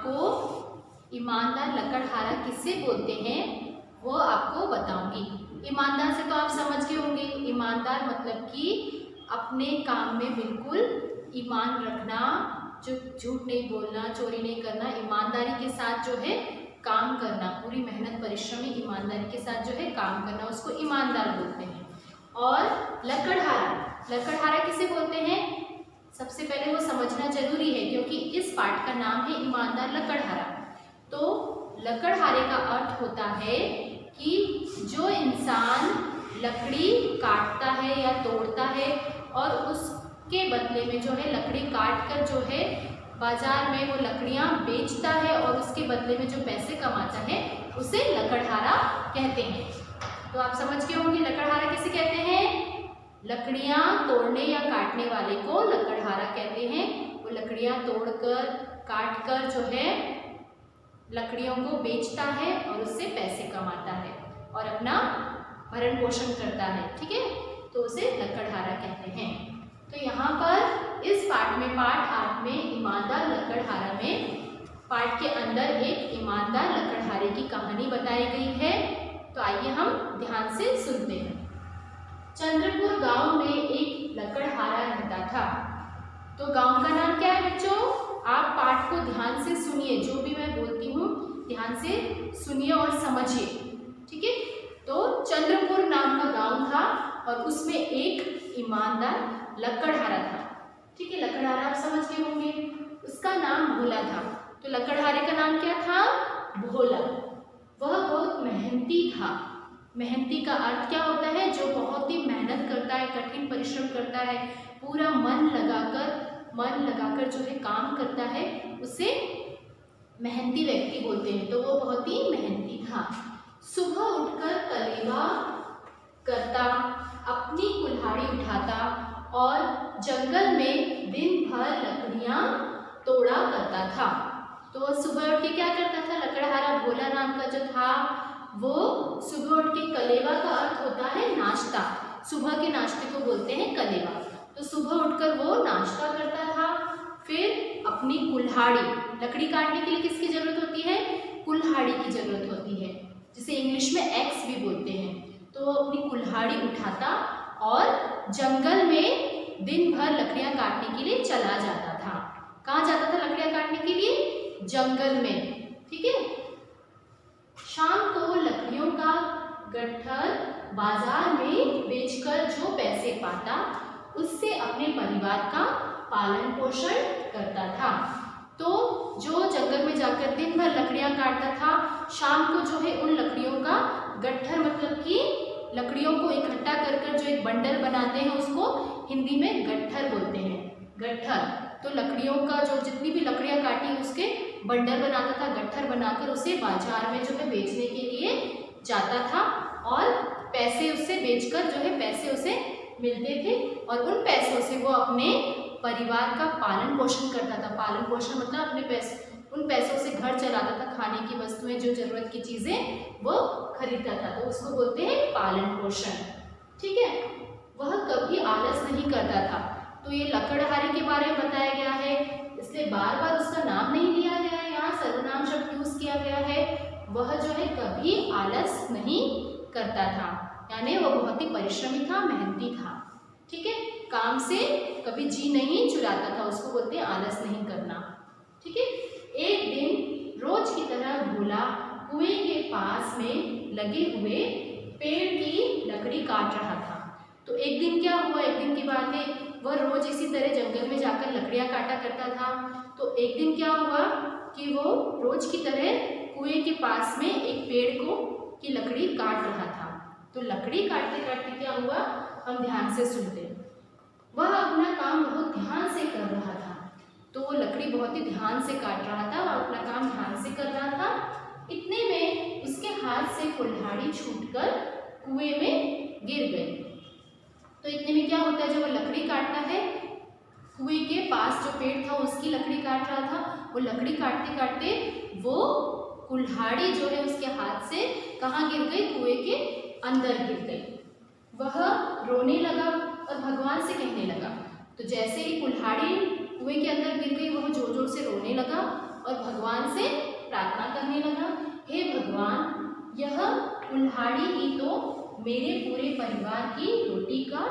आपको ईमानदार लकड़हारा किसे बोलते हैं वो आपको बताऊंगी। ईमानदार से तो आप समझ गए होंगे, ईमानदार मतलब कि अपने काम में बिल्कुल ईमान रखना, जो झूठ नहीं बोलना, चोरी नहीं करना, ईमानदारी के साथ जो है काम करना, पूरी मेहनत परिश्रमी ईमानदारी के साथ जो है काम करना, उसको ईमानदार बोलते हैं। और लकड़हारा किसे बोलते हैं सबसे पहले वो समझना जरूरी है, क्योंकि इस पाठ का नाम है ईमानदार लकड़हारा। तो लकड़हारे का अर्थ होता है कि जो इंसान लकड़ी काटता है या तोड़ता है और उसके बदले में जो है लकड़ी काट कर जो है बाजार में वो लकड़ियाँ बेचता है और उसके बदले में जो पैसे कमाता है उसे लकड़हारा कहते हैं। तो आप समझ गए होंगे लकड़हारा किसे कहते हैं। लकड़ियाँ तोड़ने या काटने वाले को लकड़हारा कहते हैं। वो लकड़ियाँ तोड़कर काटकर जो है लकड़ियों को बेचता है और उससे पैसे कमाता है और अपना भरण पोषण करता है, ठीक है, तो उसे लकड़हारा कहते हैं। तो यहाँ पर इस पाठ में, पाठ 8 में ईमानदार लकड़हारा में पाठ के अंदर एक ईमानदार लकड़हारे की कहानी बताई गई है। तो आइए हम ध्यान से सुनते हैं। चंद्रपुर गांव में एक लकड़हारा रहता था। तो गांव का नाम क्या है बच्चों, आप पाठ को ध्यान से सुनिए, जो भी मैं बोलती हूँ ध्यान से सुनिए और समझिए, ठीक है। तो चंद्रपुर नाम का गांव था और उसमें एक ईमानदार लकड़हारा था, ठीक है। लकड़हारा आप समझ गए होंगे, उसका नाम भोला था। तो लकड़हारे का नाम क्या था, भोला। वह बहुत मेहनती था। मेहनती का अर्थ क्या होता है, जो बहुत ही मेहनत करता है, कठिन परिश्रम करता है, पूरा मन लगाकर जो है काम करता है, उसे मेहनती व्यक्ति बोलते हैं। तो वो बहुत ही मेहनती था। सुबह उठकर कलेवा करता, अपनी कुल्हाड़ी उठाता और जंगल में दिन भर लकड़ियाँ तोड़ा करता था। तो सुबह उठ के क्या करता था, लकड़हारा भोला नाम का जो था वो सुबह उठ के, कलेवा का अर्थ होता है नाश्ता, सुबह के नाश्ते को बोलते हैं कलेवा। तो सुबह उठकर वो नाश्ता करता था, फिर अपनी कुल्हाड़ी, लकड़ी काटने के लिए किसकी जरूरत होती है, कुल्हाड़ी की जरूरत होती है, जिसे इंग्लिश में एक्स भी बोलते हैं। तो वो अपनी कुल्हाड़ी उठाता और जंगल में दिन भर लकड़ियाँ काटने के लिए चला जाता था। कहाँ जाता था लकड़ियाँ काटने के लिए, जंगल में, ठीक है। शाम को लकड़ियों का गट्ठर बाजार में बेचकर जो पैसे पाता उससे अपने परिवार का पालन पोषण करता था। तो जो जंगल में जाकर दिन भर लकड़ियाँ काटता था, शाम को जो है उन लकड़ियों का गट्ठर, मतलब कि लकड़ियों को इकट्ठा कर कर जो एक बंडल बनाते हैं उसको हिंदी में गट्ठर बोलते हैं, गट्ठर। तो लकड़ियों का जो जितनी भी लकड़ियाँ काटी उसके बंडल बनाता था, गट्ठर बनाकर उसे बाजार में जो है बेचने के लिए जाता था और पैसे उससे बेचकर जो है पैसे उसे मिलते थे और उन पैसों से वो अपने परिवार का पालन पोषण करता था। पालन पोषण मतलब अपने पैसे, उन पैसों से घर चलाता था, खाने की वस्तुएं, जो जरूरत की चीज़ें वो खरीदता था, तो उसको बोलते हैं पालन पोषण, ठीक है। वह कभी आलस नहीं करता था। तो ये लकड़हारे के बारे में बताया गया है, इसलिए बार बार उसका नाम नहीं लिया गया है, यहाँ सर्वनाम शब्द यूज किया गया है। वह जो है कभी आलस नहीं करता था, यानी वह बहुत ही परिश्रमी था, मेहनती था, ठीक है। काम से कभी जी नहीं चुराता था, उसको बोलते हैं आलस नहीं करना, ठीक है। एक दिन रोज की तरह भोला कुएं के पास में लगे हुए पेड़ की लकड़ी काट रहा था। तो एक दिन क्या हुआ, एक दिन की बात है, वह रोज इसी तरह जंगल में जाकर लकड़ियाँ काटा करता था। तो एक दिन क्या हुआ कि वो रोज की तरह कुएं के पास में एक पेड़ की लकड़ी काट रहा था। तो लकड़ी काटते काटते क्या हुआ, हम ध्यान से सुनते। वह अपना काम बहुत ध्यान से कर रहा था। तो वो लकड़ी बहुत ही ध्यान से काट रहा था और अपना काम ध्यान से कर रहा था। इतने में उसके हाथ से कुल्हाड़ी छूटकर कुएं में गिर गई। तो इतने में क्या होता है, जब वो लकड़ी काटता है, कुएं के पास जो पेड़ था उसकी लकड़ी काट रहा था, वो लकड़ी काटते काटते वो कुल्हाड़ी जो है उसके हाथ से कहाँ गिर गई, कुएं के अंदर गिर गई। वह रोने लगा और भगवान से कहने लगा। तो जैसे ही कुल्हाड़ी कुएं के अंदर गिर गई, वह जोर जोर से रोने लगा और भगवान से प्रार्थना करने लगा, हे भगवान, यह कुल्हाड़ी ही तो मेरे पूरे परिवार की रोटी का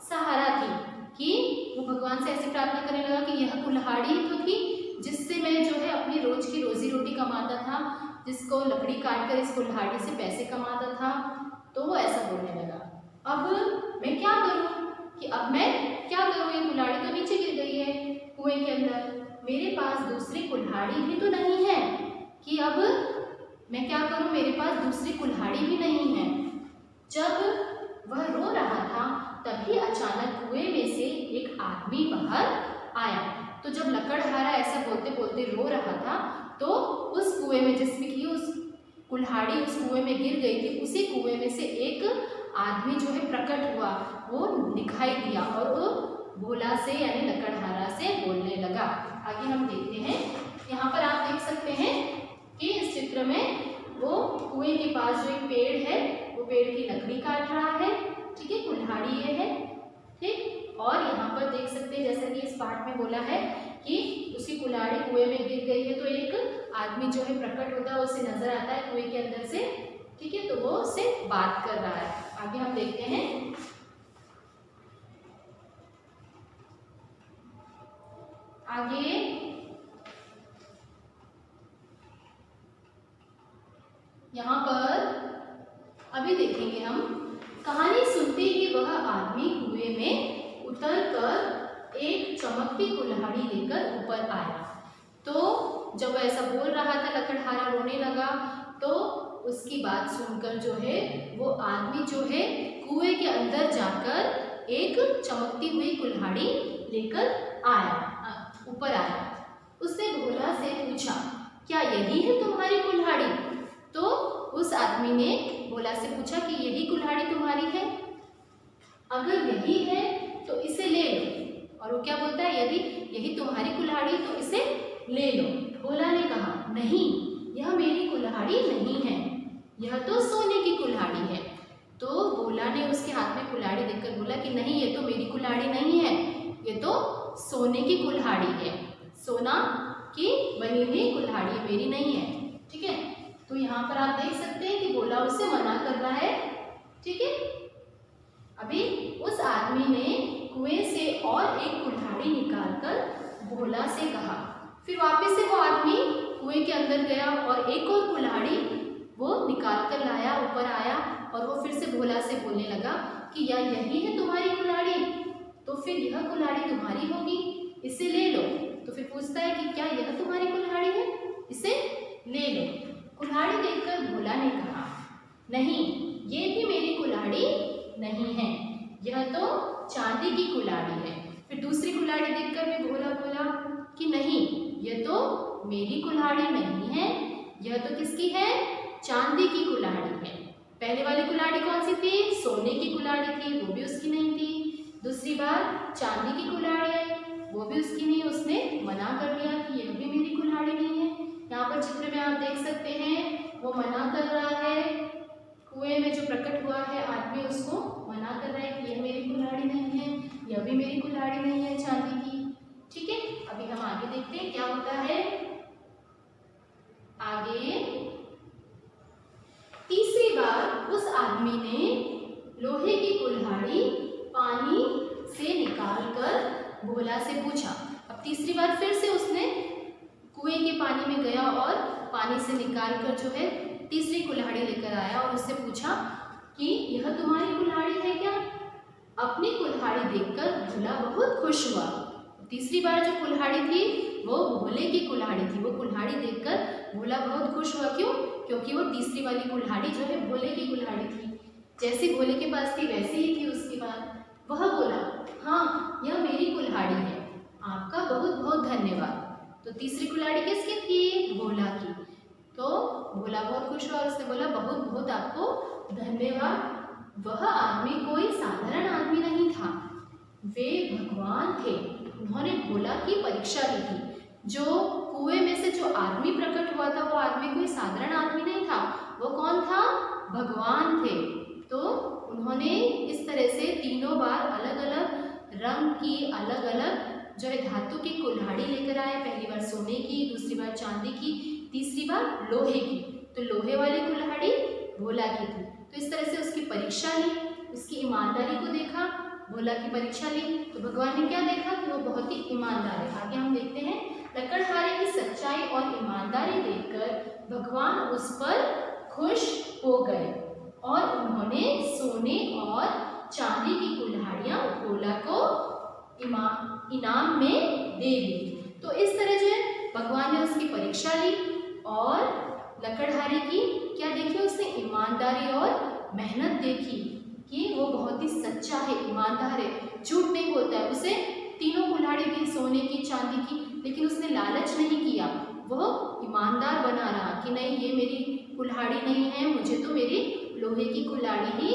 सहारा थी। कि वो भगवान से ऐसी प्रार्थना करने लगा कि यह कुल्हाड़ी तो थी जिससे मैं जो है अपनी रोज की रोजी रोटी कमाता था, जिसको लकड़ी काट कर इस कुल्हाड़ी से पैसे कमाता था। तो वो ऐसा बोलने लगा, अब मैं क्या करूं, कि अब मैं क्या करूं, ये कुल्हाड़ी तो नीचे गिर गई है कुएं के अंदर, मेरे पास दूसरी कुल्हाड़ी भी तो नहीं है, कि अब मैं क्या करूं, मेरे पास दूसरी कुल्हाड़ी भी नहीं है। जब वह रो रहा था तभी अचानक कुएं में से एक आदमी बाहर आया। तो जब लकड़हारा ऐसा बोलते बोलते रो रहा था तो उस कुएं में, जिसमें कि उस कुल्हाड़ी उस कुएं में गिर गई थी, उसी कुएं में से एक आदमी जो है प्रकट हुआ, वो दिखाई दिया और वो भोला से यानी लकड़हारा से बोलने लगा। आगे हम देखते हैं, यहाँ पर आप देख सकते हैं कि इस चित्र में वो कुएं के पास जो एक पेड़ है, वो पेड़ की लकड़ी काट रहा है, ठीक है, कुल्हाड़ी ये है, ठीक। और यहाँ पर देख सकते हैं जैसा कि इस पाठ में बोला है कि उसकी कुल्हाड़ी कुएं में गिर गई है, तो एक आदमी जो है प्रकट होता है, उसे नजर आता है कुएं के अंदर से, ठीक है, तो वो उससे बात कर रहा है। आगे हम देखते हैं, आगे यहाँ पर अभी देखेंगे हम, कहानी सुनते ही वह आदमी कुएं में उतरकर एक चमकती कुल्हाड़ी लेकर ऊपर आया। तो जब वह ऐसा बोल रहा था, लकड़हारा रोने लगा, तो उसकी बात सुनकर जो है वो आदमी जो है कुएं के अंदर जाकर एक चमकती हुई कुल्हाड़ी लेकर आया, ऊपर आया। उसने भोला से पूछा, क्या यही है तुम्हारी कुल्हाड़ी? तो उस आदमी ने भोला से पूछा कि यही कुल्हाड़ी तुम्हारी है? अगर यही है तो इसे ले लो। और वो क्या बोलता है, यदि यही तुम्हारी कुल्हाड़ी तो इसे ले लो। भोला ने कहा, नहीं, यह मेरी कुल्हाड़ी नहीं है, यह तो सोने की कुल्हाड़ी है। तो भोला ने उसके हाथ में कुल्हाड़ी देखकर बोला कि नहीं, ये तो मेरी कुल्हाड़ी नहीं है, ये तो सोने की कुल्हाड़ी है, सोना की बनी हुई कुल्हाड़ी मेरी नहीं है, ठीक है। तो यहाँ पर आप देख सकते हैं कि भोला उसे मना कर रहा है, ठीक है। अभी उस आदमी ने कुएं से और एक कुल्हाड़ी निकालकर भोला से कहा। फिर वापस से वो आदमी कुएं के अंदर गया और एक और कुल्हाड़ी वो निकाल कर लाया, ऊपर आया, और वो फिर से भोला से बोलने लगा कि या यही है तुम्हारी कुल्हाड़ी? तो फिर यह कुल्हाड़ी तुम्हारी होगी, इसे ले लो। तो फिर पूछता है कि क्या यह तुम्हारी कुल्हाड़ी है, इसे ले लो। कुल्हाड़ी देखकर भोला ने कहा, नहीं, ये भी मेरी कुल्हाड़ी नहीं है, यह तो चांदी की कुल्हाड़ी है। फिर दूसरी कुल्हाड़ी देखकर भी भोला बोला कि नहीं, यह तो मेरी कुल्हाड़ी नहीं है, यह तो किसकी है? चांदी की कुल्हाड़ी है। पहले वाली कुल्हाड़ी कौन सी थी? सोने की कुल्हाड़ी थी, वो भी उसकी नहीं थी। दूसरी बार चांदी की कुल्हाड़ी आई, वो भी उसकी नहीं, उसने मना कर दिया कि यह भी मेरी कुल्हाड़ी नहीं है। यहाँ पर चित्र में आप देख सकते हैं वो मना कर रहा है, कुएं में जो प्रकट हुआ है आदमी उसको मना कर रहा है कि यह मेरी कुल्हाड़ी नहीं है, यह भी मेरी कुल्हाड़ी नहीं है चांदी की, ठीक है। अभी हम आगे देखते हैं क्या होता है। आगे तीसरी बार उस आदमी ने लोहे की कुल्हाड़ी पानी से निकालकर भोला से पूछा। अब तीसरी बार फिर से उसने कुएं के पानी में गया और पानी से निकालकर जो है तीसरी कुल्हाड़ी लेकर आया और उससे पूछा कि यह तुम्हारी कुल्हाड़ी है क्या? अपनी कुल्हाड़ी देखकर भोला बहुत खुश हुआ। तीसरी बार जो कुल्हाड़ी थी वो भोले की कुल्हाड़ी थी। वो कुल्हाड़ी देखकर भोला बहुत खुश हुआ। क्यों? क्योंकि वो तीसरी वाली कुल्हाड़ी जो है भोले की कुल्हाड़ी थी। जैसे भोले के पास थी वैसे ही थी उसके बाद। वह बोला, हाँ, यह मेरी कुल्हाड़ी है, आपका बहुत बहुत धन्यवाद। तो तीसरी कुल्हाड़ी किसकी थी? भोला की। तो भोला बहुत खुश हुआ और उसने बोला, बहुत बहुत आपको धन्यवाद। वह आदमी कोई साधारण आदमी नहीं था, वे भगवान थे। उन्होंने भोला की परीक्षा ली थी। जो कुएं में से जो आदमी प्रकट हुआ था वो आदमी कोई साधारण आदमी नहीं था। वो कौन था? भगवान थे। तो उन्होंने इस तरह से तीनों बार अलग अलग रंग की, अलग अलग जो है धातु की कुल्हाड़ी लेकर आए, पहली बार सोने की, दूसरी बार चांदी की, तीसरी बार लोहे की। तो लोहे वाली कुल्हाड़ी भोला की थी। तो इस तरह से उसकी परीक्षा ली, उसकी ईमानदारी को देखा, भोला की परीक्षा ली। तो भगवान ने क्या देखा कि वो बहुत ही ईमानदार है। आगे हम देखते हैं, लकड़हारे की सच्चाई और ईमानदारी देखकर भगवान उस पर खुश हो गए और उन्होंने सोने और चांदी की कुल्हाड़ियां भोला को इनाम में दे दी। तो इस तरह जो है भगवान ने उसकी परीक्षा ली और लकड़हारे की क्या देखी, उसने ईमानदारी और मेहनत देखी कि वो बहुत ही सच्चा है, ईमानदार है, झूठ नहीं बोलता है। उसे तीनों कुल्हाड़ी दी, सोने की, चांदी की, लेकिन उसने लालच नहीं किया। वो ईमानदार बना रहा कि नहीं, ये मेरी कुल्हाड़ी नहीं है, मुझे तो मेरी लोहे की कुल्हाड़ी ही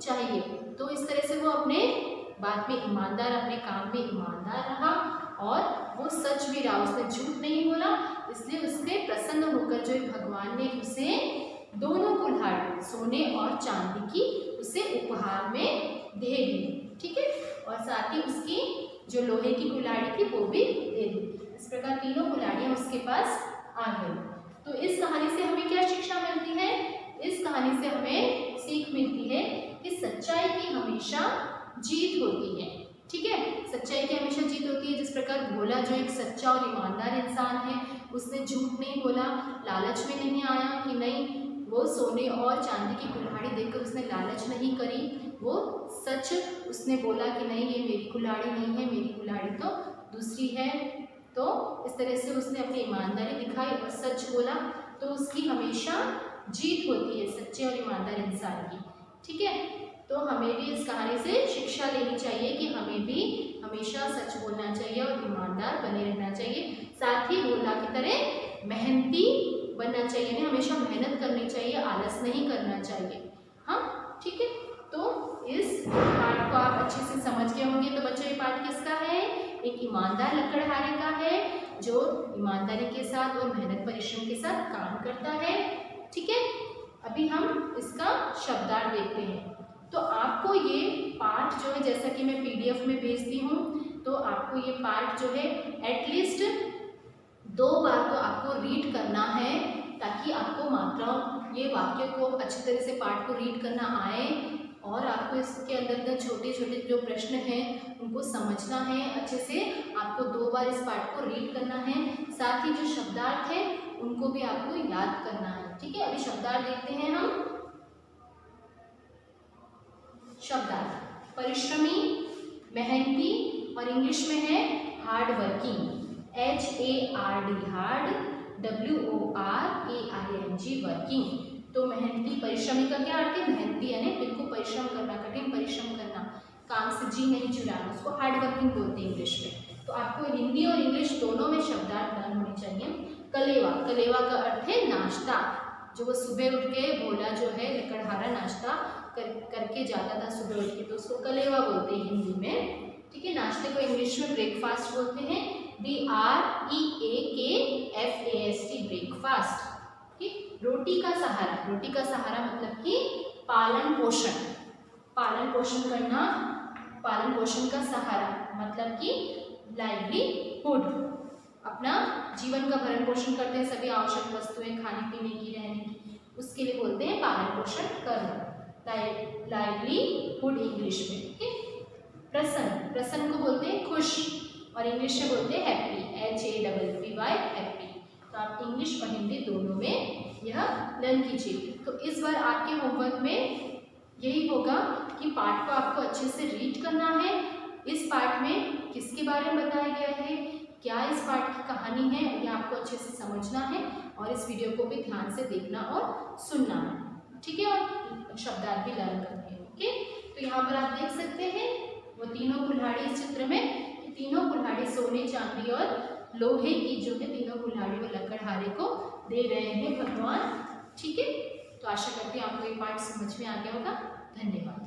चाहिए। तो इस तरह से वो अपने बात में ईमानदार, अपने काम में ईमानदार रहा और वो सच भी रहा, उसने झूठ नहीं बोला। इसलिए उससे प्रसन्न होकर जो भगवान ने उसे दोनों कुल्हाड़ी सोने और चांदी की उसे उपहार में दे दी। ठीक है, और साथ ही उसकी जो लोहे की कुल्हाड़ी थी वो भी दे दी। इस प्रकार तीनों कुल्हाड़ियां उसके पास आ गई। तो इस कहानी से हमें क्या शिक्षा मिलती है? इस कहानी से हमें सीख मिलती है कि सच्चाई की हमेशा जीत होती है। ठीक है, सच्चाई की हमेशा जीत होती है। जिस प्रकार भोला जो एक सच्चा और ईमानदार इंसान है, उसने झूठ नहीं बोला, लालच में नहीं आया कि नहीं, वो सोने और चांदी की कुल्हाड़ी देखकर उसने लालच नहीं करी, वो सच उसने बोला कि नहीं, ये मेरी कुल्हाड़ी नहीं है, मेरी कुल्हाड़ी तो दूसरी है। तो इस तरह से उसने अपनी ईमानदारी दिखाई और सच बोला। तो उसकी हमेशा जीत होती है सच्चे और ईमानदार इंसान की। ठीक है, तो हमें भी इस कहानी से शिक्षा लेनी चाहिए कि हमें भी हमेशा सच बोलना चाहिए और ईमानदार बने रहना चाहिए। साथ ही भोला की तरह मेहनती बनना चाहिए, हमें हमेशा मेहनत करनी चाहिए, आलस नहीं करना चाहिए। हाँ, ठीक है, तो इस पाठ को आप अच्छे से समझ गए होंगे। तो बच्चों, ये पाठ किसका है? एक ईमानदार लकड़हारे का है, जो ईमानदारी के साथ और मेहनत परिश्रम के साथ काम करता है। ठीक है, अभी हम इसका शब्दार्थ देखते हैं। तो आपको ये पाठ जो है, जैसा कि मैं PDF में भेजती हूँ, तो आपको ये पाठ जो है एटलीस्ट 2 बार तो आपको रीड करना है, ताकि आपको मात्राओं, ये वाक्य को अच्छी तरह से पाठ को रीड करना आए और आपको इसके अंदर छोटे छोटे जो प्रश्न हैं उनको समझना है अच्छे से। आपको 2 बार इस पाठ को रीड करना है। साथ ही जो शब्दार्थ है उनको भी आपको याद करना है। ठीक है, अभी शब्दार्थ देखते हैं हम। शब्दार्थ: परिश्रमी, मेहनती, और इंग्लिश में है hard working, HARD, hard, WORKING, working. तो मेहनती, परिश्रमी का क्या अर्थ है? मेहनती यानी बिल्कुल परिश्रम करना, कठिन परिश्रम करना, काम से जी नहीं चुराना, उसको हार्ड वर्किंग बोलते हैं इंग्लिश में। तो आपको हिंदी और इंग्लिश दोनों में शब्दार्थ ज्ञान होनी चाहिए। कलेवा, कलेवा का अर्थ है नाश्ता। जो वो सुबह उठ के भोला जो है लकड़हारा नाश्ता करके जाता था सुबह उठ के, तो उसको कलेवा बोलते हैं हिंदी में। ठीक है, नाश्ते को इंग्लिश में ब्रेकफास्ट बोलते हैं, BREAKFAST, ब्रेकफास्ट। ठीक, रोटी का सहारा, रोटी का सहारा मतलब कि पालन पोषण, पालन पोषण करना, पालन पोषण का सहारा मतलब कि लाइवलीहुड, अपना जीवन का भरण पोषण करते हैं, सभी आवश्यक वस्तुएं खाने पीने की, रहने की, उसके लिए बोलते हैं पालन पोषण करना, लाइवलीहुड इंग्लिश में। ठीक है, प्रसन्न, प्रसन्न को बोलते हैं खुश, और इंग्लिश में बोलते हैं हैप्पी, HAPPY, हैप्पी। तो आप इंग्लिश और हिंदी दोनों में यह लर्न कीजिए। तो इस बार आपके होमवर्क में यही होगा कि पाठ को आपको अच्छे से रीड करना है। इस पाठ में किसके बारे में बताया गया है, क्या इस पाठ की कहानी है, यह आपको अच्छे से समझना है और इस वीडियो को भी ध्यान से देखना और सुनना है। ठीक है, और शब्दार्थ भी लर्न करने हैं। ओके, तो यहाँ पर आप देख सकते हैं वो तीनों कुल्हाड़ी इस चित्र में, तीनों कुल्हाड़ी सोने, चांदी और लोहे की जो है तीनों कुल्हाड़ी वो लकड़हारे को दे रहे हैं भगवान। ठीक है, तो आशा करती हूँ आपको ये पाठ समझ में आ गया होगा। धन्यवाद।